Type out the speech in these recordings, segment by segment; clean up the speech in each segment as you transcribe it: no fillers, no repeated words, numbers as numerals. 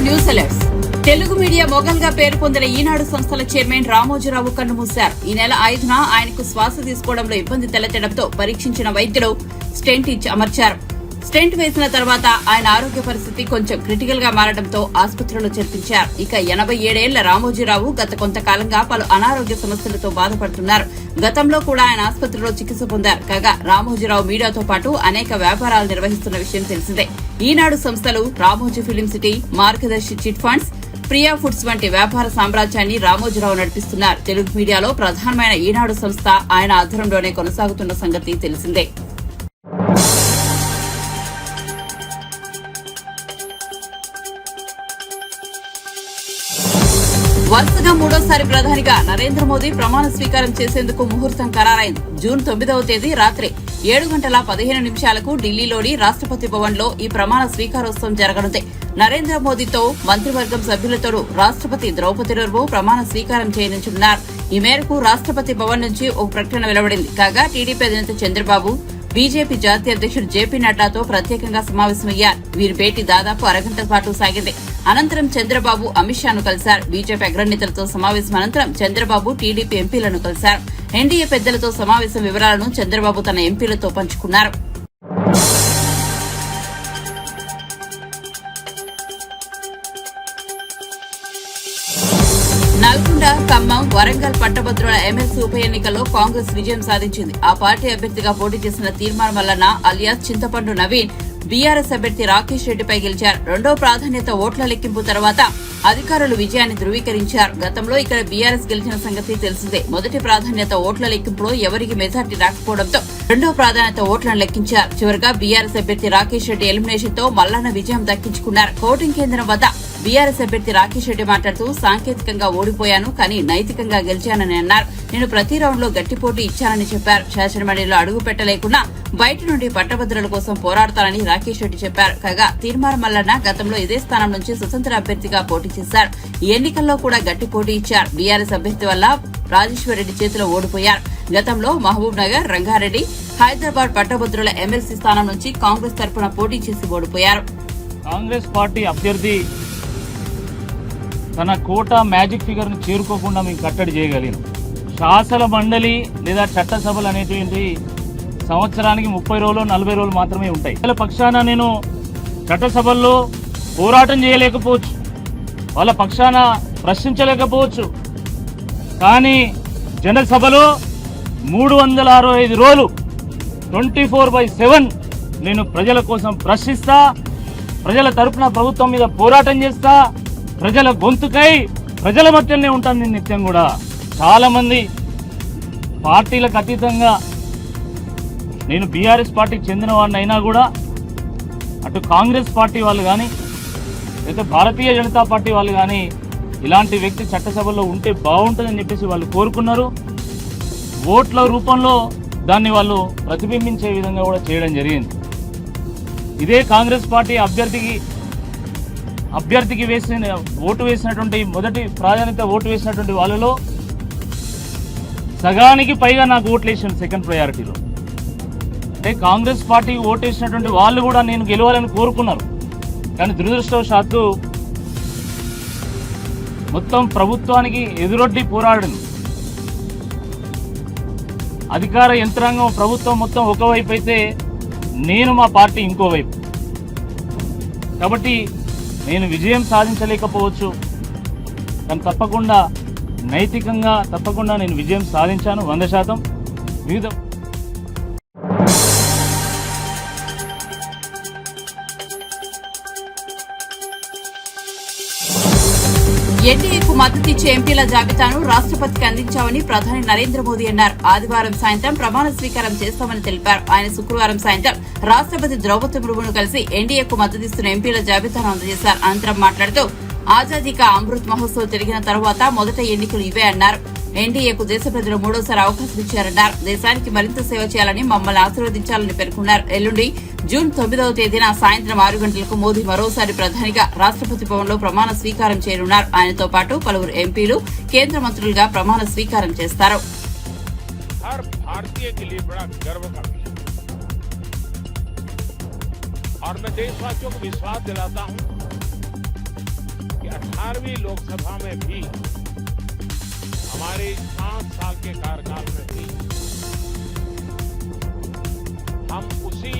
News alerts. Telugu media మొగల్గా పేరు పొందిన ఈనాడు సంస్థల చైర్మన్ రామోజీరావు కన్నుమూశారు. ఈ నెల 5న ఆయనకు శ్వాస తీసుకోవడంలో ఇబ్బంది తలెత్తడంతో పరీక్షించిన వైద్యులు స్టెంట్ ఇచ్చి అమర్చారు. స్టెంట్ వేసిన తర్వాత ఆయన ఆరోగ్య పరిస్థితి కొంచెం క్రిటికల్ గా మారడంతో ఆసుపత్రిలో చేర్పించారు. ఇక 87 ఏళ్ల రామోజీరావు గత కొంతకాలంగా పలు అనారోగ్య సమస్యలతో బాధపడుతున్నారు. గతంలో కూడా ఆయన ఆసుపత్రిలో చికిత్స పొందారు. కాగా రామోజీరావు మీడియాతో పాటు అనేక వ్యాపారాలు నిర్వహిస్తున్న విషయం తెలిసిందే. ఈనాడు సంస్థలు రామోజీ ఫిలిం సిటీ, మార్గదర్శి చిట్ ఫండ్స్, ప్రియా ఫుడ్స్ వంటి వ్యాపార సామ్రాజ్యాన్ని రామోజీరావు నడిపిస్తున్నారు. తెలుగు మీడియాలో ప్రధానమైన ఈనాడు సంస్థ ఆయన ఆధ్వర్యంలోనే కొనసాగుతున్న సంగతి తెలిసిందే. వరుసగా మూడోసారి ప్రధానిగా నరేంద్ర మోదీ ప్రమాణ స్వీకారం చేసేందుకు ముహూర్తం ఖరారైంది. జూన్ 9వ తేదీ రాత్రి 7:15 ఢిల్లీలోని రాష్ట్రపతి భవన్ లో ఈ ప్రమాణ స్వీకారోత్సవం జరగనుంది. నరేంద్ర మోదీతో మంత్రివర్గం సభ్యులతోనూ రాష్ట్రపతి ద్రౌపది ముర్ము ప్రమాణ స్వీకారం చేయనున్నారు. ఈ మేరకు రాష్ట్రపతి భవన్ నుంచి ఒక ప్రకటన వెలువడింది. కాగా టీడీపీ అధినేత చంద్రబాబు, బీజేపీ జాతీయ అధ్యక్షుడు జేపీ నడ్డాతో ప్రత్యేకంగా సమావేశమయ్యారు. వీరి భేటీ దాదాపు అరగంట పాటు సాగింది. అనంతరం చంద్రబాబు అమిత్ షాను కలిశారు. బీజేపీ అగ్రనేతలతో సమావేశం అనంతరం చంద్రబాబు టీడీపీ ఎంపీలను కలిశారు. ఎన్డీఏ పెద్దలతో సమావేశం వివరాలను చంద్రబాబు తన ఎంపీలతో పంచుకున్నారు. నల్గొండ, ఖమ్మం, వరంగల్ పట్టభద్రుల ఎమ్మెల్సీ ఉప ఎన్నికల్లో కాంగ్రెస్ విజయం సాధించింది. ఆ పార్టీ అభ్యర్థిగా పోటీ చేసిన తీర్మానం మల్లన్న అలియాస్ చింతపండు నవీన్ బీఆర్ఎస్ అభ్యర్థి రాకేష్ రెడ్డిపై గెలిచారు. రెండో ప్రాధాన్యత ఓట్ల లెక్కింపు తర్వాత అధికారులు విజయాన్ని ధృవీకరించారు. గతంలో ఇక్కడ బీఆర్ఎస్ గెలిచిన సంగతి తెలిసిందే. మొదటి ప్రాధాన్యత ఓట్ల లెక్కింపులో ఎవరికి మెజార్టీ రాకపోవడంతో రెండో ప్రాధాన్యత ఓట్లను లెక్కించారు. చివరిగా బీఆర్ఎస్ అభ్యర్థి రాకేష్ రెడ్డి ఎలిమినేషన్ తో మల్లన్న విజయం దక్కించుకున్నారు. ఓటింగ్ కేంద్రం వద్ద బీఆర్ఎస్ అభ్యర్థి రాకేష్ రెడ్డి మాట్లాడుతూ సాంకేతికంగా ఓడిపోయాను, కానీ నైతికంగా గెలిచానని అన్నారు. నేను ప్రతి రౌండ్ లో గట్టి పోటీ ఇచ్చానని చెప్పారు. శాసనమండలిలో అడుగు పెట్టలేకున్నా బయట నుండి పట్టభద్రుల కోసం పోరాడతానని రాకేష్ రెడ్డి చెప్పారు. కాగా తీర్మానం మల్లన్న గతంలో ఇదే స్థానం నుంచి స్వతంత్ర అభ్యర్థిగా పోటీ చేశారు. ఈ ఎన్నికల్లో కూడా గట్టి పోటీ ఇచ్చారు. బీఆర్ఎస్ అభ్యర్థి వల్ల రాజేశ్వర్ రెడ్డి చేతిలో ఓడిపోయారు. గతంలో మహబూబ్ నగర్, రంగారెడ్డి, హైదరాబాద్ పట్టభద్రుల ఎమ్మెల్సీ స్థానం నుంచి కాంగ్రెస్ తరఫున పోటీ చేసి ఓడిపోయారు. కాంగ్రెస్ పార్టీ అభ్యర్థి తన కోటా మ్యాజిక్ ఫిగర్ ను చేరుకోకుండా మేము కట్టడి చేయగలిగాం. శాసన మండలి లేదా చట్టసభలు అనేటువంటి సంవత్సరానికి 30 రోజులు 40 రోజులు మాత్రమే ఉంటాయి. వాళ్ళ పక్షాన నేను చట్టసభల్లో పోరాటం చేయలేకపోవచ్చు, వాళ్ళ పక్షాన ప్రశ్నించలేకపోవచ్చు, కానీ జనసభలో 365 రోజులు 24/7 నేను ప్రజల కోసం ప్రశ్నిస్తా, ప్రజల తరపున ప్రభుత్వం మీద పోరాటం చేస్తా, ప్రజల గొంతుకై ప్రజల మధ్యనే ఉంటాను నేను నిత్యం కూడా. చాలా మంది పార్టీలకు అతీతంగా నేను బీఆర్ఎస్ పార్టీకి చెందిన వాడిని అయినా కూడా అటు కాంగ్రెస్ పార్టీ వాళ్ళు కానీ లేదా భారతీయ జనతా పార్టీ వాళ్ళు కానీ ఇలాంటి వ్యక్తి చట్టసభలో ఉంటే బాగుంటుందని చెప్పేసి వాళ్ళు కోరుకున్నారు. ఓట్ల రూపంలో దాన్ని వాళ్ళు ప్రతిబింబించే విధంగా కూడా చేయడం జరిగింది. ఇదే కాంగ్రెస్ పార్టీ అభ్యర్థికి ఓటు వేసినటువంటి మొదటి ప్రాధాన్యత ఓటు వేసినటువంటి వాళ్ళలో సగానికి పైగా నాకు ఓట్లు వేసాను సెకండ్ ప్రయారిటీలో. అంటే కాంగ్రెస్ పార్టీకి ఓటు వేసినటువంటి వాళ్ళు కూడా నేను గెలవాలని కోరుకున్నారు. కానీ దురదృష్టవశాత్తు మొత్తం ప్రభుత్వానికి ఎదురొడ్డి పోరాడింది. అధికార యంత్రాంగం ప్రభుత్వం మొత్తం ఒకవైపు అయితే నేను మా పార్టీ ఇంకోవైపు. కాబట్టి నేను విజయం సాధించలేకపోవచ్చు, కానీ తప్పకుండా నైతికంగా తప్పకుండా నేను విజయం సాధించాను 100%. వివిధ ఎన్డీఏకు మద్దతిచ్చే ఎంపీల జాబితాను రాష్ట్రపతికి అందించామని ప్రధాని నరేంద్ర మోదీ అన్నారు. ఆదివారం సాయంత్రం ప్రమాణ స్వీకారం చేస్తామని తెలిపారు. ఆయన శుక్రవారం సాయంత్రం రాష్ట్రపతి ద్రౌపది ముర్మును కలిసి ఎన్డీఏకు మద్దతిస్తున్న ఎంపీల జాబితాను అందజేశారు. అనంతరం మాట్లాడుతూ ఆజాదీ కా అమృత్ మహోత్సవ్ తిరిగిన తర్వాత మొదట ఎన్నికలు ఇవే అన్నారు. ఎన్డీఏకు దేశ ప్రజలు మూడోసారి అవకాశం ఇచ్చారన్నారు. దేశానికి మరింత సేవ చేయాలని, మమ్మల్ని ఆశీర్వదించాలని పేర్కొన్నారు. ఎల్లుండి జూన్ 9వ తేదీన సాయంత్రం 6 గంటలకు మోదీ మరోసారి ప్రధానిగా రాష్ట్రపతి భవన్లో ప్రమాణ స్వీకారం చేయనున్నారు. ఆయనతో పాటు పలువురు ఎంపీలు, కేంద్ర మంత్రులుగా ప్రమాణ స్వీకారం చేస్తారు. और मैं देशवासियों को विश्वास दिलाता हूं 18वीं लोकसभा में भी हमारे 5 साल के कार्यकाल में भी हम उसी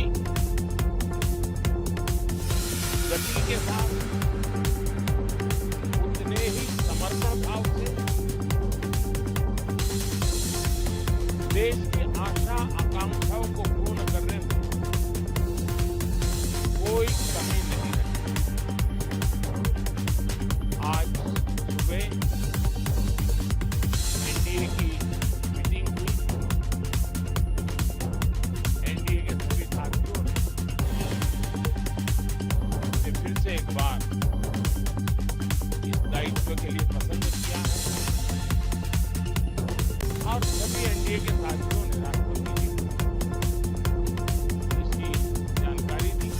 गति के साथ उतने ही समर्पण भाव से देश की आशा आकांक्षाओं को पूर्ण करने में कोई कमी नहीं रही। आज सुबह एनडीए की मीटिंग हुई। एनडीए के सभी साथियों ने मुझे फिर से एक बार इस दायित्व के लिए पसंद किया है और सभी एनडीए के साथियों ने राष्ट्रपति जी को इसकी जानकारी दी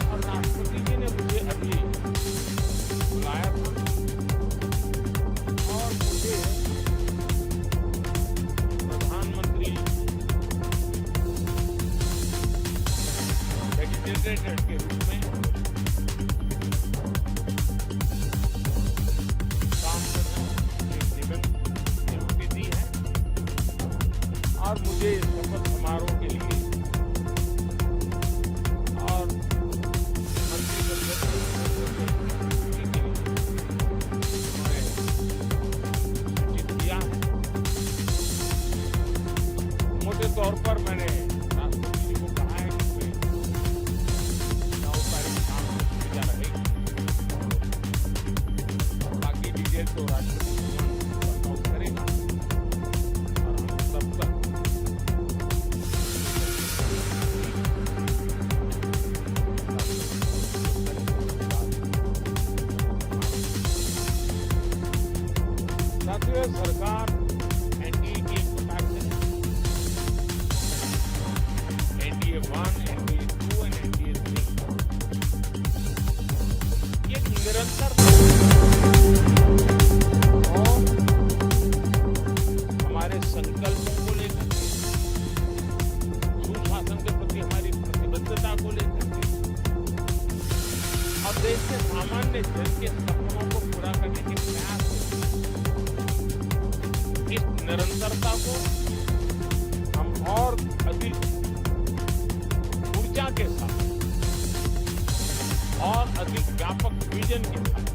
और राष्ट्रपति जी ने मुझे अभी बुलाया था और मुझे प्रधानमंत्री सेक्रेटरी के रूप में काम करने की नियुक्ति दी है और मुझे शपथ समारोह के लिए और मंत्रिपरिषद के लिए उन्होंने सूचित किया है। मोटे तौर पर मैंने राष्ट्रपति जी को कहा है कि इसमें 9 तारीख शाम को सुविधा रहेगी। बाकी डिटेल तो राष्ट्रपति जी वर्कआउट करेगा और हम तब तक साथियों, सरकार एनडीए की एक प्रकार से एनडीए 1, एनडीए 2 और एनडीए 3 ये निरंतर और हमारे संकल्पों को लेकर के, सुशासन के प्रति हमारी प्रतिबद्धता को लेकर के और देश के सामान्य जन के सपनों को पूरा करने के प्रयास से इस निरंतरता को हम और अधिक ऊर्जा के साथ और अधिक व्यापक विजन के साथ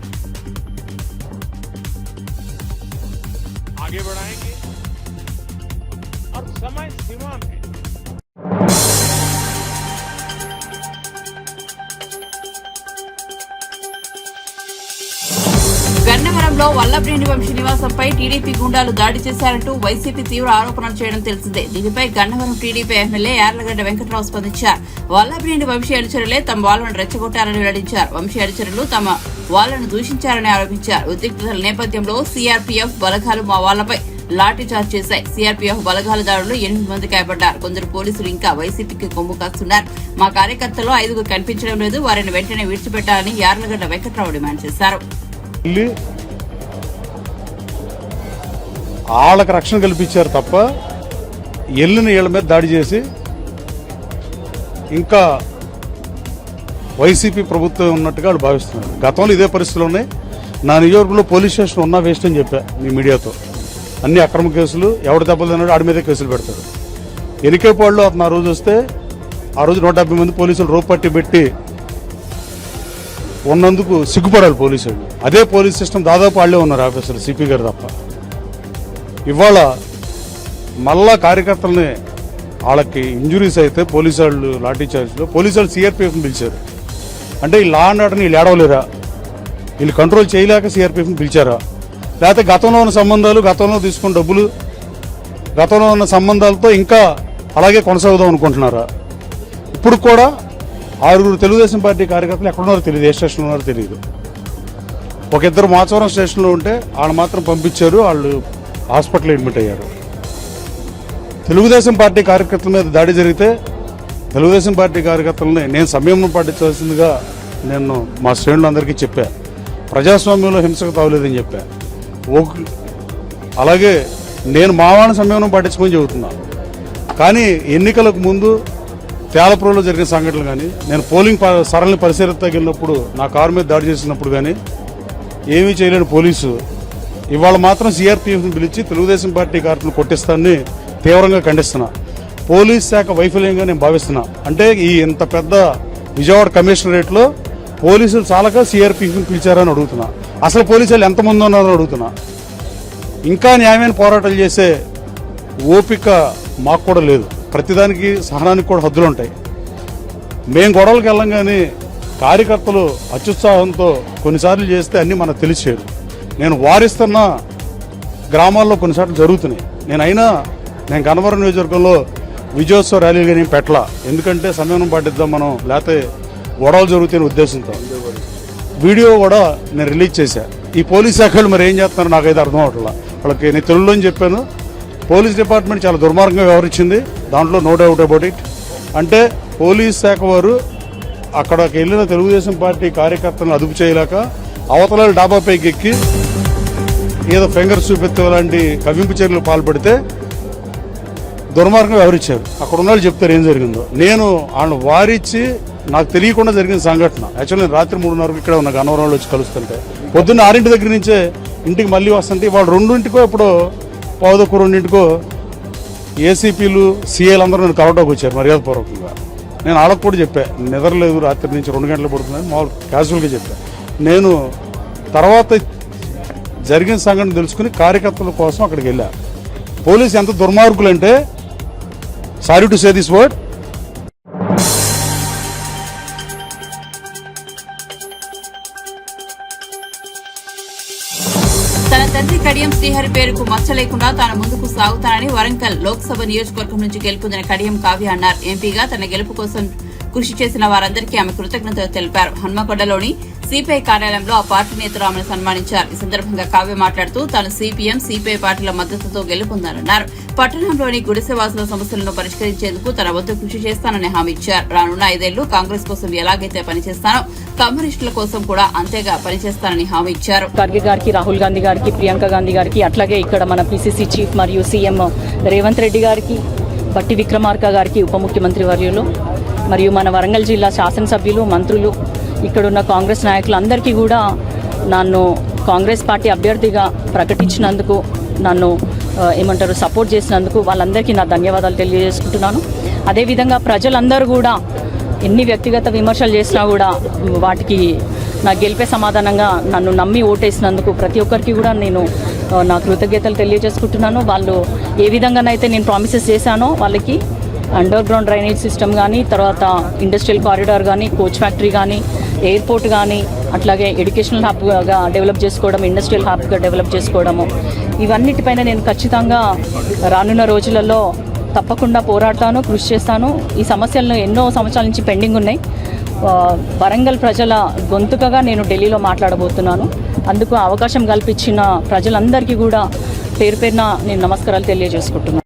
आगे बढ़ाएंगे और समय सीमा में గన్నవరంలో వల్లభనేని వంశీ నివాసంపై టీడీపీ గుండాలు దాడి చేశారంటూ వైసీపీ తీవ్ర ఆరోపణలు చేయడం తెలిసిందే. దీనిపై గన్నవరం టీడీపీ ఎమ్మెల్యే యార్లగడ్డ వెంకట్రావు స్పందించారు. వల్లభనేని వంశీ అనుచరులే తమ వాళ్లను రెచ్చగొట్టారని వెల్లడించారు. వంశీ అనుచరులు తమ వాళ్లను దూషించారని ఆరోపించారు. ఉద్రిక్తతల నేపథ్యంలో సీఆర్పీఎఫ్ బలగాలు మా వాళ్లపై లాఠీచార్జ్ చేశాయి. సీఆర్పీఎఫ్ బలగాల దాడుల్లో 8 మంది గాయపడ్డారు. కొందరు పోలీసులు ఇంకా వైసీపీకి కొమ్ము కాస్తున్నారు. మా కార్యకర్తల్లో 5 కనిపించడం లేదు, వారిని వెంటనే విడిచిపెట్టాలని యార్లగడ్డ వెంకట్రావు డిమాండ్ చేశారు. వాళ్ళకి రక్షణ కల్పించారు తప్ప ఎల్లుని వీళ్ళ మీద దాడి చేసి ఇంకా వైసీపీ ప్రభుత్వం ఉన్నట్టుగా వాళ్ళు భావిస్తున్నారు. గతంలో ఇదే పరిస్థితులు ఉన్నాయి. నా నియోజకవర్గంలో పోలీస్ స్టేషన్ ఉన్నా వేస్ట్ అని చెప్పా మీ మీడియాతో. అన్ని అక్రమ కేసులు, ఎవడు దెబ్బలు తిన్నాడు ఆడి మీదే కేసులు పెడతారు. ఎనికేపాడులో అతను ఆ రోజు వస్తే ఆ రోజు 170 మంది పోలీసులు రోప్ పట్టి పెట్టి ఉన్నందుకు సిగ్గుపడాలి పోలీసులు. అదే పోలీస్ సిస్టమ్ దాదాపు వాళ్ళే ఉన్నారు ఆఫీసర్లు, సిపి గారు తప్ప. ఇవాళ మళ్ళా కార్యకర్తలని వాళ్ళకి ఇంజురీస్ అయితే పోలీసు వాళ్ళు లాఠీ చార్జ్లో పోలీసు వాళ్ళు సిఆర్పీఎఫ్ని పిలిచారు. అంటే ఈ లా అండ్ ఆర్డర్ని వీళ్ళు ఏడవలేరా? వీళ్ళు కంట్రోల్ చేయలేక సిఆర్పీఎఫ్ని పిలిచారా? లేకపోతే గతంలో ఉన్న సంబంధాలు, గతంలో తీసుకున్న డబ్బులు, గతంలో ఉన్న సంబంధాలతో ఇంకా అలాగే కొనసాగుదాం అనుకుంటున్నారా? ఇప్పుడు కూడా 6 తెలుగుదేశం పార్టీ కార్యకర్తలు ఎక్కడున్నారో తెలియదు, ఏ స్టేషన్లో ఉన్నారో తెలియదు. ఒక 2 మాచవరం స్టేషన్లో ఉంటే వాళ్ళు మాత్రం పంపించారు, వాళ్ళు హాస్పిటల్ అడ్మిట్ అయ్యారు. తెలుగుదేశం పార్టీ కార్యకర్తల మీద దాడి జరిగితే తెలుగుదేశం పార్టీ కార్యకర్తలని నేను సంయమనం పాటించాల్సిందిగా నేను మా శ్రేణులందరికీ చెప్పా. ప్రజాస్వామ్యంలో హింసకు తావలేదని చెప్పా. అలాగే నేను మా వాళ్ళని సంయమనం పాటించమని చెబుతున్నా. కానీ ఎన్నికలకు ముందు తేలపురంలో జరిగిన సంఘటనలు కానీ, నేను పోలింగ్ సరళిని పరిశీలించగినప్పుడు నా కారు మీద దాడి చేసినప్పుడు కానీ ఏమీ చేయలేని పోలీసు ఇవాళ మాత్రం సిఆర్పీఎఫ్ని పిలిచి తెలుగుదేశం పార్టీ కార్యకర్తలు కొట్టిస్తానని తీవ్రంగా ఖండిస్తున్నా. పోలీస్ శాఖ వైఫల్యంగా నేను భావిస్తున్నా. అంటే ఈ ఇంత పెద్ద విజయవాడ కమిషనరేట్లో పోలీసులు చాలక సిఆర్పీఎఫ్ని పిలిచారని అడుగుతున్నా. అసలు పోలీసులు ఎంతమంది ఉన్నారని అడుగుతున్నా. ఇంకా న్యాయమైన పోరాటాలు చేసే ఓపిక మాకు కూడా లేదు. ప్రతిదానికి సహనానికి కూడా హద్దులు ఉంటాయి. మేం గొడవలకు వెళ్ళం కానీ కార్యకర్తలు అత్యుత్సాహంతో కొన్నిసార్లు చేస్తే అన్నీ మనకు తెలిసేది. నేను వారిస్తున్న గ్రామాల్లో కొన్నిసార్లు జరుగుతున్నాయి. నేను గన్నవరం నియోజకవర్గంలో విజయోత్సవ ర్యాలీలు కానీ పెట్టలా. ఎందుకంటే సమయం పాటిద్దాం మనం, లేకపోతే గొడవలు జరుగుతాయనే ఉద్దేశంతో వీడియో కూడా నేను రిలీజ్ చేశా. ఈ పోలీస్ శాఖలు మరి ఏం చేస్తున్నారో నాకైతే అర్థం అవట్లా. వాళ్ళకి నేను తెలుగులో చెప్పాను, పోలీస్ డిపార్ట్మెంట్ చాలా దుర్మార్గంగా వ్యవహరించింది. దాంట్లో నో డౌట్ అబౌట్ ఇట్. అంటే పోలీస్ శాఖ వారు అక్కడికి వెళ్ళిన తెలుగుదేశం పార్టీ కార్యకర్తలను అదుపు చేయలేక అవతల డాబాపైకి ఎక్కి ఏదో ఫింగర్స్ చూపెత్తే లాంటి కవ్వింపు చర్యలు పాల్పడితే దుర్మార్గంగా వ్యవహరించారు. అక్కడ ఉన్న వాళ్ళు చెప్తారు ఏం జరిగిందో. నేను వాళ్ళని వారిచ్చి నాకు తెలియకుండా జరిగిన సంఘటన. యాక్చువల్లీ నేను రాత్రి 3:30 ఇక్కడ ఉన్న గన్నవరంలో వచ్చి కలుస్తుంటే పొద్దున్న 6 దగ్గర నుంచే ఇంటికి మళ్ళీ వస్తుంటే వాళ్ళు 2 ఎప్పుడో 2:15 ఏసీపీలు సిఐలు అందరూ నన్ను కలవడానికి వచ్చారు మర్యాదపూర్వకంగా. నేను వాళ్ళకు కూడా చెప్పాను, నిద్రలేదు రాత్రి నుంచి 2 గంటలు పడుతుందని మామూలు క్యాజువల్గా చెప్పాను. నేను తర్వాత జరిగిన సంఘటన తెలుసుకుని కార్యకర్తల కోసం అక్కడికి వెళ్ళా. పోలీసు ఎంత దుర్మార్గులంటే, sorry to say this word, తన తండ్రి కడియం శ్రీహరి పేరుకు మచ్చ లేకుండా తాను ముందుకు సాగుతానని వరంగల్ లోక్సభ నియోజకవర్గం నుంచి గెలుపొందిన కడియం కావ్య అన్నారు. ఎంపీగా తన గెలుపు కోసం కృషి చేసిన వారందరికీ ఆమె కృతజ్ఞతలు తెలిపారు. హన్మకొండలోని సిపిఐ కార్యాలయంలో ఆ పార్టీ నేతలు ఆమెను సన్మానించారు. ఈ సందర్భంగా కావ్య మాట్లాడుతూ తాను సిపిఎం, సిపిఐ పార్టీల మద్దతుతో గెలుపొందారన్నారు. పట్టణంలోని గుడిసెవాసుల సమస్యలను పరిష్కరించేందుకు తన వంతు కృషి చేస్తానని హామీ ఇచ్చారు. రానున్న 5 ఏళ్లు కాంగ్రెస్ కోసం ఎలాగైతే పనిచేస్తానో కమ్యూనిస్టుల కోసం కూడా అంతేగా పనిచేస్తానని హామీ ఇచ్చారు. ఖర్గే గారికి, రాహుల్ గాంధీ గారికి, ప్రియాంక గాంధీ గారికి, అట్లాగే ఇక్కడ మన పిసిసి చీఫ్ మరియు సీఎం రేవంత్ రెడ్డి గారికి, బట్టి విక్రమార్క గారికి, ఉప ముఖ్యమంత్రి వర్యులు, మరియు మన వరంగల్ జిల్లా శాసనసభ్యులు, మంత్రులు, ఇక్కడున్న కాంగ్రెస్ నాయకులు అందరికీ కూడా నన్ను కాంగ్రెస్ పార్టీ అభ్యర్థిగా ప్రకటించినందుకు, నన్ను సపోర్ట్ చేసినందుకు వాళ్ళందరికీ నా ధన్యవాదాలు తెలియజేసుకుంటున్నాను. అదేవిధంగా ప్రజలందరూ కూడా ఎన్ని వ్యక్తిగత విమర్శలు చేసినా కూడా వాటికి నా గెలిపే సమాధానంగా నన్ను నమ్మి ఓటేసినందుకు ప్రతి ఒక్కరికి కూడా నేను నా కృతజ్ఞతలు తెలియజేసుకుంటున్నాను. వాళ్ళు ఏ విధంగానైతే నేను ప్రామిసెస్ చేశానో వాళ్ళకి అండర్ గ్రౌండ్ డ్రైనేజ్ సిస్టమ్ కానీ, తర్వాత ఇండస్ట్రియల్ కారిడార్ కానీ, కోచ్ ఫ్యాక్టరీ కానీ, ఎయిర్పోర్ట్ కానీ, అట్లాగే ఎడ్యుకేషనల్ హబ్గా డెవలప్ చేసుకోవడం, ఇండస్ట్రియల్ హబ్గా డెవలప్ చేసుకోవడము, ఇవన్నిటిపైన నేను ఖచ్చితంగా రానున్న రోజులలో తప్పకుండా పోరాడతాను, కృషి చేస్తాను. ఈ సమస్యలను ఎన్నో సంవత్సరాల నుంచి పెండింగ్ ఉన్నాయి. వరంగల్ ప్రజల గొంతుకగా నేను ఢిల్లీలో మాట్లాడబోతున్నాను. అందుకు అవకాశం కల్పించిన ప్రజలందరికీ కూడా పేరు పేరున నేను నమస్కారాలు తెలియజేసుకుంటున్నాను.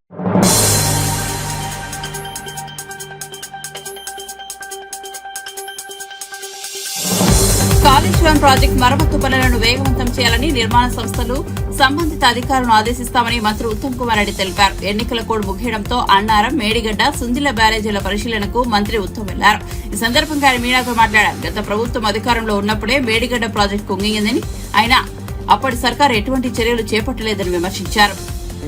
కాళేశ్వరం ప్రాజెక్టు మరమ్మతు పనులను వేగవంతం చేయాలని నిర్మాణ సంస్థలు సంబంధిత అధికారులను ఆదేశిస్తామని మంత్రి ఉత్తమ్ కుమార్ రెడ్డి తెలిపారు. ఎన్నికల కోడ్ ముగియడంతో అన్నారం, మేడిగడ్డ, సుందిల బ్యారేజీల పరిశీలనకు మంత్రి ఉత్తమ్ వెళ్లారు. ఈ సందర్భంగా ఆయన మీడియాతో మాట్లాడారు. గత ప్రభుత్వం అధికారంలో ఉన్నప్పుడే మేడిగడ్డ ప్రాజెక్టు కుంగిందని, అయినా అప్పటి సర్కారు ఎటువంటి చర్యలు చేపట్టలేదని విమర్శించారు.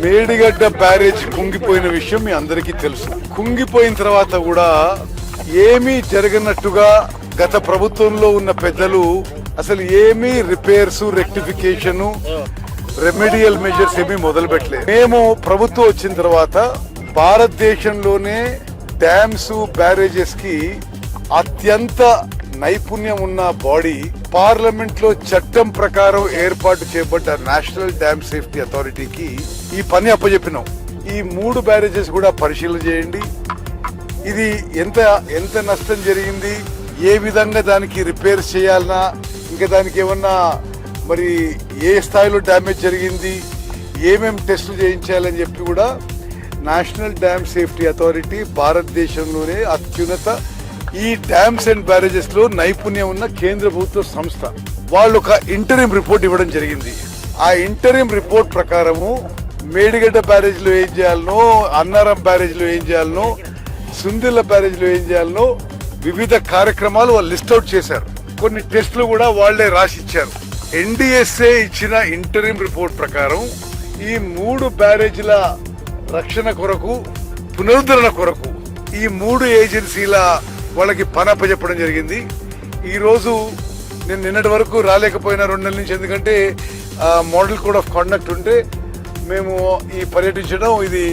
మేడిగడ్డ బ్యారేజ్ కుంగిపోయిన విషయం మీ అందరికీ తెలుసు. కుంగిపోయిన తర్వాత కూడా ఏమీ జరగనట్టుగా గత ప్రభుత్వంలో ఉన్న పెద్దలు అసలు ఏమీ రిపేర్స్, రెక్టిఫికేషన్, రెమెడియల్ మెజర్స్ ఏమీ మొదలు పెట్టలేదు. మేము ప్రభుత్వం వచ్చిన తర్వాత భారతదేశంలోనే డ్యామ్స్, బ్యారేజెస్ కి అత్యంత నైపుణ్యం ఉన్న బాడీ పార్లమెంట్ లో చట్టం ప్రకారం ఏర్పాటు చేయబడ్డ నేషనల్ డ్యామ్ సేఫ్టీ అథారిటీకి ఈ పని అప్పచెప్పినాం. ఈ 3 బ్యారేజెస్ కూడా పరిశీలన చేయండి. ఇది ఎంత నష్టం జరిగింది, ఏ విధంగా దానికి రిపేర్ చేయాలన్నా, ఇంకా దానికి ఏమన్నా మరి ఏ స్థాయిలో డ్యామేజ్ జరిగింది, ఏమేం టెస్టులు చేయించాలని చెప్పి కూడా నేషనల్ డ్యామ్ సేఫ్టీ అథారిటీ భారతదేశంలోనే అత్యున్నత ఈ డ్యామ్స్ అండ్ బ్యారేజెస్ లో నైపుణ్యం ఉన్న కేంద్ర ప్రభుత్వ సంస్థ. వాళ్ళు ఒక ఇంటరిం రిపోర్ట్ ఇవ్వడం జరిగింది. ఆ ఇంటరిం రిపోర్ట్ ప్రకారము మేడిగడ్డ బ్యారేజ్ లో ఏం చేయాలనో, అన్నారం బ్యారేజ్ లో ఏం చేయాలనో సుందిళ్ల బ్యారేజ్లో ఏం చేయాలనో వివిధ కార్యక్రమాలు వాళ్ళు లిస్ట్ అవుట్ చేశారు. కొన్ని టెస్టులు కూడా వాళ్లే రాసిచ్చారు. NDSA ఇచ్చిన ఇంటరిమ్ రిపోర్ట్ ప్రకారం ఈ 3 బ్యారేజీల రక్షణ కొరకు, పునరుద్ధరణ కొరకు ఈ 3 ఏజెన్సీల వాళ్ళకి పని అప్పచెప్పడం జరిగింది. ఈ రోజు నేను నిన్నటి వరకు రాలేకపోయినా 2 నెలల నుంచి, ఎందుకంటే మోడల్ కోడ్ ఆఫ్ కాండక్ట్ ఉంటే మేము ఈ పర్యటించడం ఇది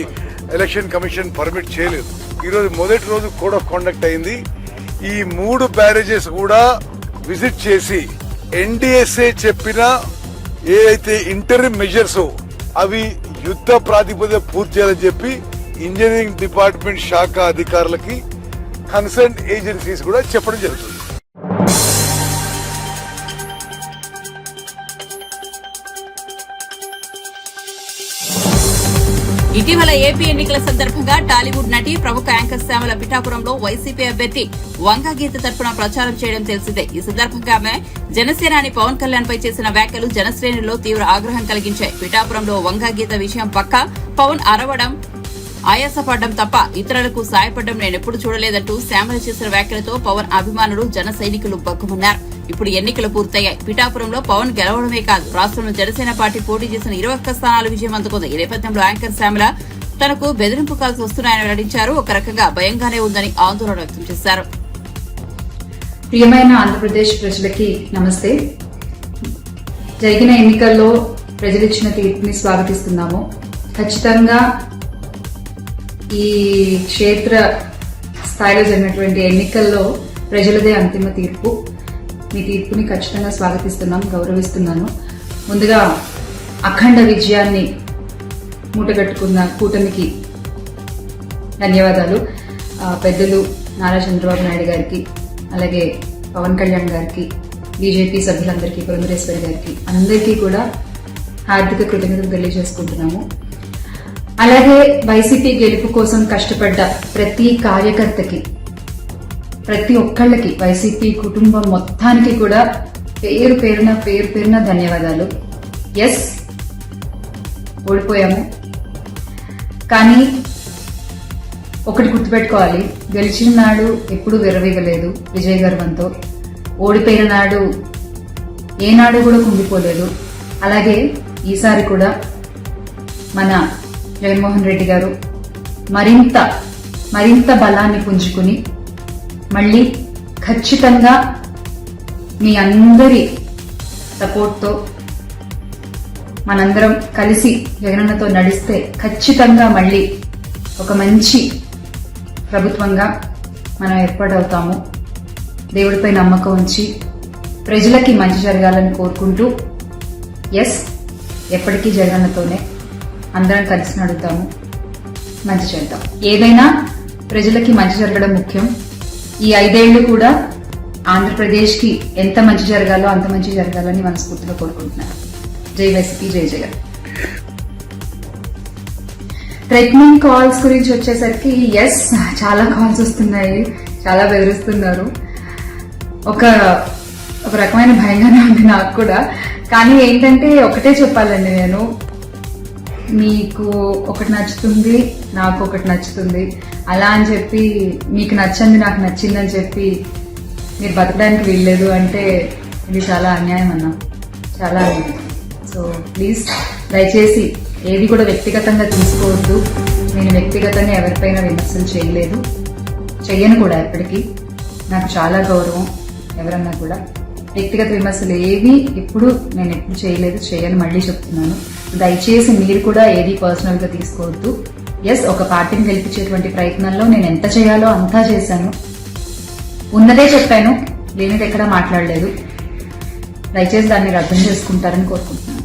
ఎలక్షన్ కమిషన్ పర్మిట్ చేయలేదు. ఈరోజు మొదటి రోజు కోడ్ ఆఫ్ కాండక్ట్ అయింది. ఈ 3 బ్యారేజెస్ కూడా విజిట్ చేసి NDSA చెప్పిన ఏ అయితే ఇంటరిమ్ మెజర్స్ అవి యుద్ధ ప్రాతిపదిక పూర్తి చేయాలని చెప్పి ఇంజనీరింగ్ డిపార్ట్మెంట్ శాఖ అధికారులకి కన్సర్న్ ఏజెన్సీస్ కూడా చెప్పడం జరుగుతుంది. ఇటీవల ఏపీ ఎన్నికల సందర్భంగా టాలీవుడ్ నటి ప్రముఖ యాంకర్ శ్యామల పిఠాపురంలో వైసీపీ అభ్యర్థి వంగగీత తరపున ప్రచారం చేయడం తెలిసిందే. ఈ సందర్భంగా ఆమె జనసేనాని పవన్ కళ్యాణ్ పై చేసిన వ్యాఖ్యలు జనశ్రేణుల్లో తీవ్ర ఆగ్రహం కలిగించాయి. పిఠాపురంలో వంగగీత విషయం పక్క, పవన్ అరవడం, ఆయాసపడ్డం తప్ప ఇతరులకు సాయపడ్డం నేనెప్పుడు చూడలేదంటూ శ్యామల చేసిన వ్యాఖ్యలతో పవన్ అభిమానులు జన సైనికులు బగ్గుమన్నారు. ఇప్పుడు ఎన్నికలు పూర్తయ్యాయి. పిఠాపురంలో పవన్ గెలవడమే కాదు, రాష్ట్రంలో జనసేన పార్టీ పోటీ చేసిన 21 స్థానాలు విజయం అందుకుంది. ఈ నేపథ్యంలో యాంకర్ శ్యామల తనకు బెదిరింపు కాల్స్ వస్తున్నాయని వెల్లడించారు. ఒక రకంగా భయంగానే ఉందని ఆందోళన వ్యక్తం చేశారు. ప్రియమైన ఆంధ్రప్రదేశ్ ప్రజలకి నమస్తే. జరిగిన ఎన్నికల్లో ప్రజలిచ్చిన తీర్పుని స్వాగతిస్తున్నాము. ఖచ్చితంగా ఈ క్షేత్ర స్థాయిలో జరిగినటువంటి ఎన్నికల్లో ప్రజలదే అంతిమ తీర్పు. మీ తీర్పుని ఖచ్చితంగా స్వాగతిస్తున్నాం, గౌరవిస్తున్నాను. ముందుగా అఖండ విజయాన్ని మూటగట్టుకున్న కూటమికి ధన్యవాదాలు. పెద్దలు నారా చంద్రబాబు నాయుడు గారికి, అలాగే పవన్ కళ్యాణ్ గారికి, బీజేపీ సభ్యులందరికీ, పురంధరేశ్వరి గారికి, అందరికీ కూడా హార్దిక కృతజ్ఞతలు తెలియజేసుకుంటున్నాము. అలాగే వైసీపీ గెలుపు కోసం కష్టపడ్డ ప్రతి కార్యకర్తకి, ప్రతి ఒక్కళ్ళకి, వైసీపీ కుటుంబం మొత్తానికి కూడా పేరు పేరున ధన్యవాదాలు. ఎస్, ఓడిపోయాము, కానీ ఒకటి గుర్తుపెట్టుకోవాలి, గెలిచిన నాడు ఎప్పుడూ విర్రవీగలేదు విజయ గర్వంతో, ఓడిపోయిన నాడు ఏనాడు కూడా కుంగిపోలేదు. అలాగే ఈసారి కూడా మన జగన్మోహన్ రెడ్డి గారు మరింత బలాన్ని పుంజుకుని మళ్ళీ ఖచ్చితంగా మీ అందరి సపోర్ట్తో మనందరం కలిసి జగనన్నతో నడిస్తే ఖచ్చితంగా మళ్ళీ ఒక మంచి ప్రభుత్వంగా మనం ఏర్పాటవుతాము. దేవుడిపై నమ్మకం ఉంచి ప్రజలకి మంచి జరగాలని కోరుకుంటూ, ఎస్, ఎప్పటికీ జగనన్నతోనే అందరం కలిసి నడుద్దాము, మంచి చేద్దాం. ఏదైనా ప్రజలకి మంచి జరగడం ముఖ్యం. ఈ 5 ఏళ్లు కూడా ఆంధ్రప్రదేశ్కి ఎంత మంచి జరగాలో అంత మంచి జరగాలని మనస్ఫూర్తిగా కోరుకుంటున్నాను. జై వైసీపీ, జై జగన్. థ్రెటనింగ్ కాల్స్ గురించి వచ్చేసరికి, ఎస్, చాలా కాల్స్ వస్తున్నాయి, చాలా బెదిరిస్తున్నారు. ఒక రకమైన భయంగానే ఉంది నాకు కూడా. కానీ ఏంటంటే ఒకటే చెప్పాలండి, నేను మీకు ఒకటి నచ్చుతుంది, నాకు ఒకటి నచ్చుతుంది, అలా అని చెప్పి మీకు నచ్చింది నాకు నచ్చిందని చెప్పి మీరు బతకడానికి వీల్లేదు అంటే ఇది చాలా అన్యాయం అన్నా, చాలా అన్యాయం. సో ప్లీజ్, దయచేసి ఏది కూడా వ్యక్తిగతంగా తీసుకోవద్దు. నేను వ్యక్తిగతంగా ఎవరిపైన విమర్శలు చేయలేదు, చెయ్యను కూడా. ఎప్పటికీ నాకు చాలా గౌరవం. ఎవరన్నా కూడా వ్యక్తిగత విమర్శలు ఏవి నేను ఎప్పుడు చేయలేదు, చేయని మళ్ళీ చెప్తున్నాను. దయచేసి మీరు కూడా ఏది పర్సనల్ గా తీసుకోవద్దు. ఎస్, ఒక పార్టీని గెలిపించేటువంటి ప్రయత్నంలో నేను ఎంత చేయాలో అంతా చేశాను, ఉన్నదే చెప్పాను, లేనిది ఎక్కడా మాట్లాడలేదు. దయచేసి దాన్ని అర్థం చేసుకుంటారని కోరుకుంటున్నాను.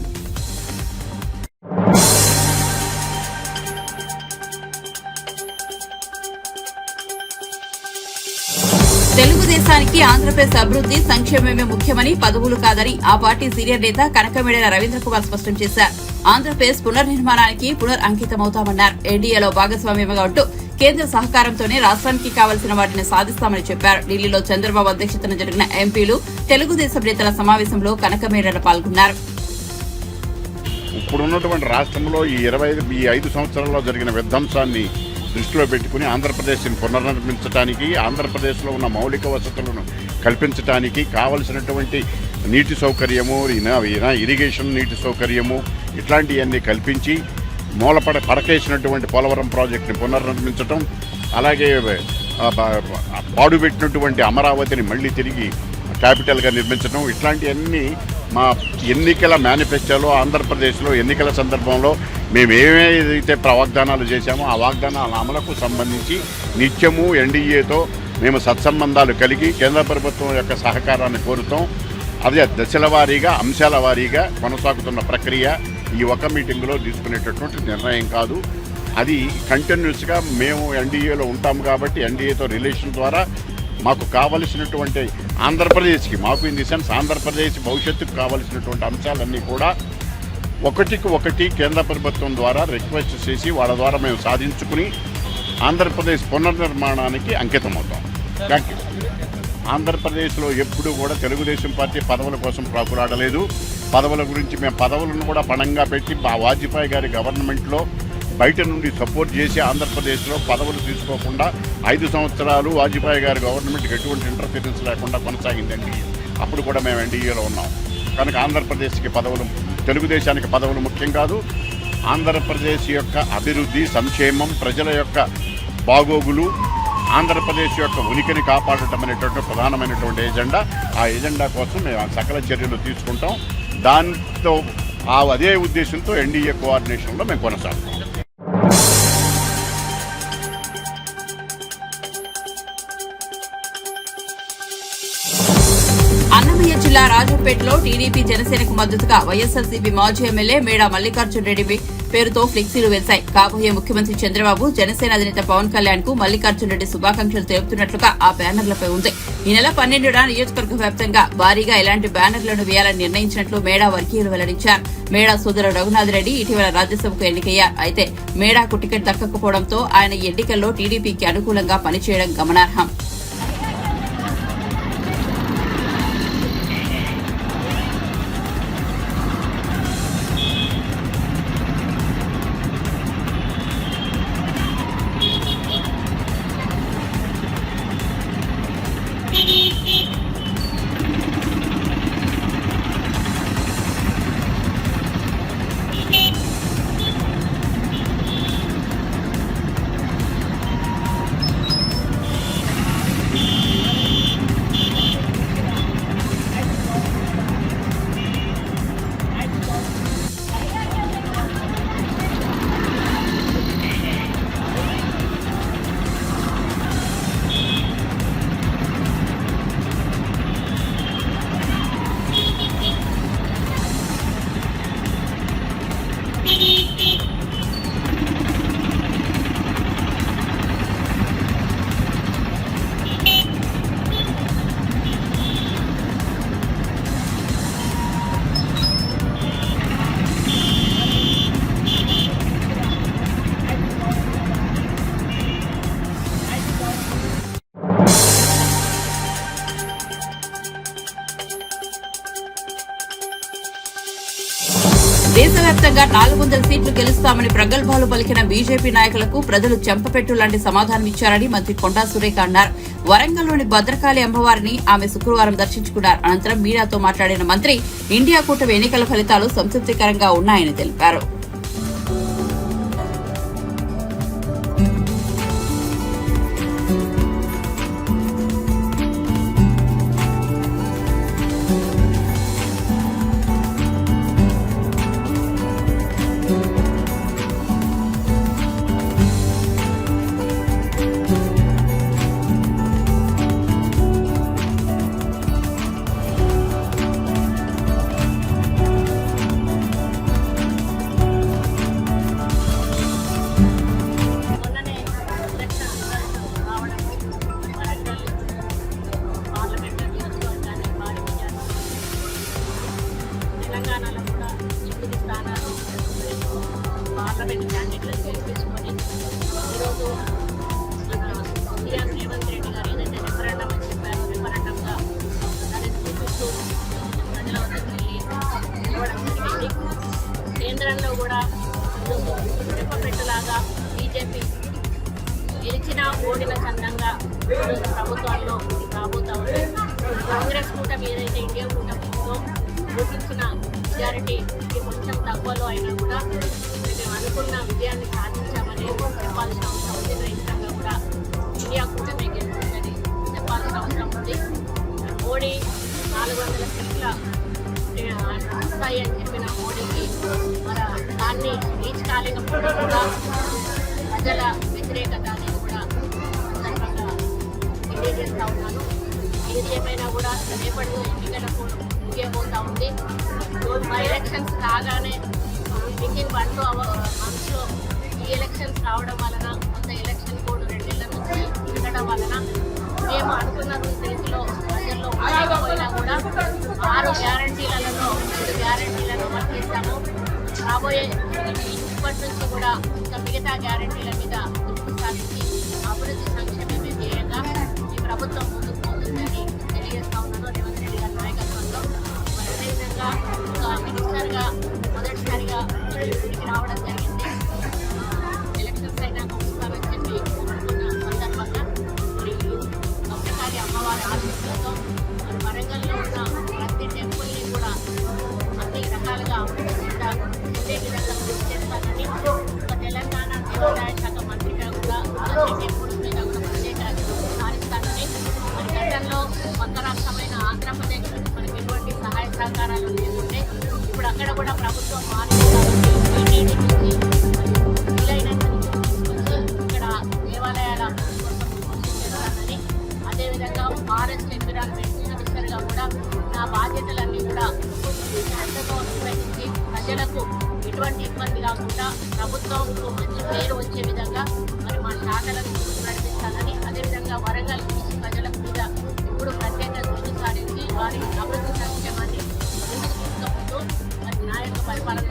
తెలుగుదేశానికి ఆంధ్రప్రదేశ్ అభివృద్ది, సంక్షేమమే ముఖ్యమని, పదవులు కాదని ఆ పార్టీ సీనియర్ నేత కనకమేడల రవీంద్ర కుమార్ స్పష్టం చేశారు. ఆంధ్రప్రదేశ్ పునర్నిర్మాణానికి అంకితమవుతామన్నారు. ఎన్డీఏలో భాగస్వామ్యంగా ఉంటూ కేంద్ర సహకారంతోనే రాష్ట్రానికి కావాల్సిన వాటిని సాధిస్తామని చెప్పారు. ఢిల్లీలో చంద్రబాబు అధ్యక్షతన జరిగిన ఎంపీలు, తెలుగుదేశం నేతల సమావేశంలో కనకమేడల పాల్గొన్నారు. ఇప్పుడున్నటువంటి రాష్ట్రంలో ఈ 5 సంవత్సరాల్లో జరిగిన విధ్వంసాన్ని దృష్టిలో పెట్టుకుని ఆంధ్రప్రదేశ్ని పునర్నిర్మించడానికి, ఆంధ్రప్రదేశ్లో ఉన్న మౌలిక వసతులను కల్పించడానికి కావలసినటువంటి నీటి సౌకర్యము, ఇరిగేషన్ నీటి సౌకర్యము ఇట్లాంటివన్నీ కల్పించి పడకేసినటువంటి పోలవరం ప్రాజెక్టుని పునర్నిర్మించటం, అలాగే పాడుపెట్టినటువంటి అమరావతిని మళ్ళీ తిరిగి క్యాపిటల్గా నిర్మించడం, ఇట్లాంటివన్నీ మా ఎన్నికల మేనిఫెస్టోలో ఆంధ్రప్రదేశ్లో ఎన్నికల సందర్భంలో మేము ఏదైతే వాగ్దానాలు చేశామో ఆ వాగ్దానాల అమలుకు సంబంధించి నిత్యము ఎన్డీఏతో మేము సత్సంబంధాలు కలిగి కేంద్ర ప్రభుత్వం యొక్క సహకారాన్ని కోరుతాం. అదే దశల వారీగా, అంశాల వారీగా కొనసాగుతున్న ప్రక్రియ. ఈ ఒక మీటింగ్లో తీసుకునేటటువంటి నిర్ణయం కాదు. అది కంటిన్యూస్గా మేము ఎన్డీఏలో ఉంటాము కాబట్టి ఎన్డీఏతో రిలేషన్ ద్వారా మాకు కావలసినటువంటి ఆంధ్రప్రదేశ్కి, మాకు ఇన్ ది సెన్స్ ఆంధ్రప్రదేశ్ భవిష్యత్తుకు కావలసినటువంటి అంశాలన్నీ కూడా ఒకటికి ఒకటి కేంద్ర ప్రభుత్వం ద్వారా రిక్వెస్ట్ చేసి వాళ్ళ ద్వారా మేము సాధించుకుని ఆంధ్రప్రదేశ్ పునర్నిర్మాణానికి అంకితమవుతాం. Thank you. ఆంధ్రప్రదేశ్లో ఎప్పుడూ కూడా తెలుగుదేశం పార్టీ పదవుల కోసం ప్రాకులాడలేదు. పదవుల గురించి మేము పదవులను కూడా పణంగా పెట్టి వాజ్పేయి గారి గవర్నమెంట్లో బయట నుండి సపోర్ట్ చేసి ఆంధ్రప్రదేశ్లో పదవులు తీసుకోకుండా 5 సంవత్సరాలు వాజ్పేయి గారి గవర్నమెంట్కి ఎటువంటి ఇంటర్ఫీరెన్స్ లేకుండా కొనసాగిందండి. అప్పుడు కూడా మేము ఎన్డీఏలో ఉన్నాం. కనుక ఆంధ్రప్రదేశ్కి పదవులు, తెలుగుదేశానికి పదవులు ముఖ్యం కాదు. ఆంధ్రప్రదేశ్ యొక్క అభివృద్ధి, సంక్షేమం, ప్రజల యొక్క బాగోగులు, ఆంధ్రప్రదేశ్ యొక్క ఉనికిని కాపాడటం అనేటువంటి ప్రధానమైనటువంటి ఎజెండా. ఆ ఎజెండా కోసం మేము సకల చర్యలు తీసుకుంటాం. దాంతో అదే ఉద్దేశంతో ఎన్డీఏ కోఆర్డినేషన్లో మేము కొనసాగుతాం. అన్నమయ్య జిల్లా రాజంపేటలో టీడీపీ జనసేనకు మద్దతుగా వైఎస్ఆర్సీపీ మాజీ ఎమ్మెల్యే మేడా మల్లికార్జున రెడ్డి పేరుతో ఫ్లెక్సీలు వెళ్తాయి. కాబోయే ముఖ్యమంత్రి చంద్రబాబు, జనసేన అధినేత పవన్ కళ్యాణ్ కు మల్లికార్జున రెడ్డి శుభాకాంక్షలు తెలుపుతున్నట్లుగా ఆ బ్యానర్లపై ఉంది. ఈ నెల 12న నియోజకవర్గ వ్యాప్తంగా భారీగా ఇలాంటి బ్యానర్లను వేయాలని నిర్ణయించినట్లు మేడా వర్గీయులు వెల్లడించారు. మేడా సోదరుడు రఘునాథ్ రెడ్డి ఇటీవల రాజ్యసభకు ఎన్నికయ్యారు. అయితే మేడాకు టికెట్ దక్కకపోవడంతో ఆయన ఎన్నికల్లో టీడీపీకి అనుకూలంగా పనిచేయడం గమనార్హం. దేశవ్యాప్తంగా 400 సీట్లు గెలుస్తామని ప్రగల్భాలు పలికిన బీజేపీ నాయకులకు ప్రజలు చెంపపెట్టు లాంటి సమాధానమిచ్చారని మంత్రి కొండా సురేఖ అన్నారు. వరంగల్లోని భద్రకాళి అమ్మవారిని ఆమె శుక్రవారం దర్శించుకున్నారు. అనంతరం మీడియాతో మాట్లాడిన మంత్రి ఇండియా కూటమి ఎన్నికల ఫలితాలు సంతృప్తికరంగా ఉన్నాయని తెలిపారు. ఓడిన చందంగా ఈరోజు ప్రభుత్వాల్లో రాబోతా ఉంది. కాంగ్రెస్ కూటమి ఏదైతే ఇండియా కూటమిలో ఊహించిన మెజారిటీకి కొంచెం తక్కువలో అయినా కూడా మేము అనుకున్న విజయాన్ని సాధించామని చెప్పాల్సిన అవసరం ఉంది. రైతులంగా కూడా ఇండియా కూటమి గెలుస్తుందని చెప్పాల్సిన అవసరం ఉంది. మోడీ 400 సీట్ల వస్తాయి అని చెప్పిన మోడీకి దాన్ని రీచ్ కాలేకపోవడం కూడా ప్రజల వ్యతిరేకత అనేది కూడా సందర్భంగా తెలియజేస్తూ ఉన్నాను. ఏది ఏమైనా కూడా రేపటి ఎన్నికలకు ముగియబోతా ఉంది. మా ఎలక్షన్స్ రాగానే వితిన్ 1 to 2 months ఈ ఎలక్షన్స్ రావడం వలన కొంత ఎలక్షన్ కోడ్ 2 నెలల నుంచి ఉండడం వలన మేము అనుకున్న రీతిలో ప్రజల్లో ఉండకపోయినా కూడా 6 గ్యారంటీలలో 2 గ్యారంటీలను అమలు చేస్తాము. రాబోయే ఇప్పటి నుంచి కూడా ఇంకా మిగతా గ్యారంటీల మీద దృష్టి సాధించి అభివృద్ధి సంక్షేమమే ధ్యేయంగా ఈ ప్రభుత్వం ముందుకు పోతుందని తెలియజేస్తా ఉన్నాను. రేవంత్ రెడ్డి గారి నాయకత్వంలో మరి అదేవిధంగా ఒక మినిస్టర్గా మొదటిసారిగా ఇంటికి రావడం జరిగింది. ఎలక్షన్స్ అయినాక వస్తామని చెప్పి అనుకున్న సందర్భంగా మరి భద్రకాళి అమ్మవారి ఆశీస్సులతో మరి వరంగల్లో ఉన్న ప్రతి టెంపుల్ని కూడా అన్ని రకాలుగా ఉండే విధంగా కృషి చేస్తానని ఒక తెలంగాణ దేవాదాయ శాఖ మంత్రిగా కూడా టెంపుల్స్ మీద కూడా ప్రత్యేక సాధిస్తానని మరి గతంలో కొత్త రాష్ట్రమైన ఆంధ్రప్రదేశ్ మనకి ఎటువంటి సహాయ సహకారాలు లేకుంటే ఇప్పుడు అక్కడ కూడా ప్రభుత్వం మారింది కాబట్టి వీలైనంత ఇక్కడ దేవాలయాల కోసం చేస్తానని అదేవిధంగా ఫారెస్ట్ ఎన్విరాన్మెంట్ మినిస్టర్గా కూడా నా బాధ్యతలన్నీ కూడా శ్రద్ధతో నిర్వహించి ప్రజలకు ఎటువంటి ఇబ్బంది కాకుండా ప్రభుత్వం మంచి పేరు వచ్చే విధంగా మరి మా శాఖలను నడిపిస్తానని అదేవిధంగా వరంగల్ ప్రజల మీద ఇప్పుడు ప్రత్యేక దృష్టి సారించి వారి అభివృద్ధి సంక్షేమాన్ని ముందుకు తీసుకుపోతూ మరి నాయక పరిపాలన